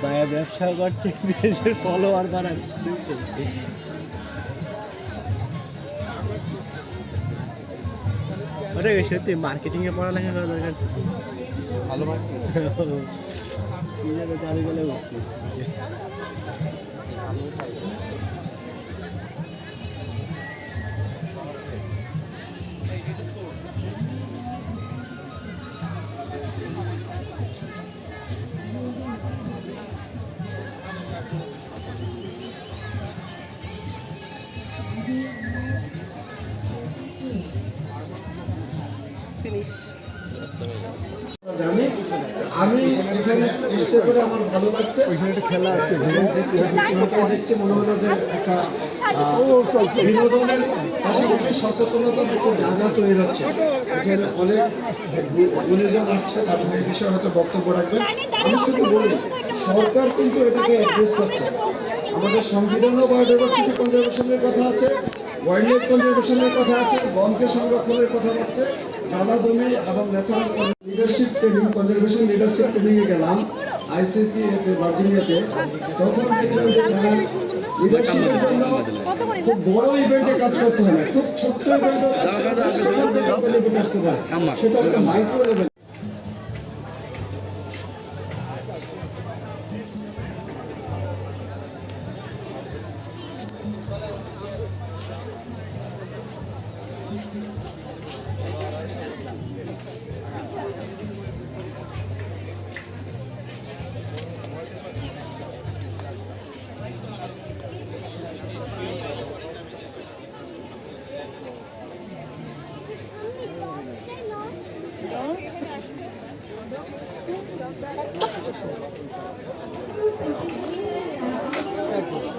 বায়া ব্যবসা করছে, পেজের ফলোয়ার বাড়াচ্ছে। ওটা সত্যি মার্কেটিং এ পড়ালেখা করা দরকার, ভালো চালু গেলে জানি আমি এখানে আসতে করে আমার ভালো লাগছে। খেলা আছে, দেখছি মনে হলো যে একটা বিনোদনের পাশাপাশি সচেতনতার একটা জায়গা তৈরি হচ্ছে। এখানে অনেক গুণীজন আসছে এবং এই বিষয়ে হয়তো বক্তব্য রাখবেন। আমি শুধু বলি, সরকার কিন্তু এটাকে অ্যাড্রেস করছে। আমাদের সংবিধানও বায়োডাইভার্সিটি কনজারভেশনের কথা আছে, ওয়াইল্ড লাইফ কনজারভেশনের কথা আছে, বনকে সংরক্ষণের কথা হচ্ছে, জলাভূমি এবং natural leadership training, conservation leadership ট্রেনিংয়ে গেলাম আইসিসি ভার্জিনিয়াতে। তখন দেখলাম যে তারা লিডারশিপের জন্য খুব বড় ইভেন্টে কাজ করতে হয় না, খুব ছোট্ট ইভেন্টে আসতে পারে, সেটা একটা মাইক্রো লেভেল। Thank you.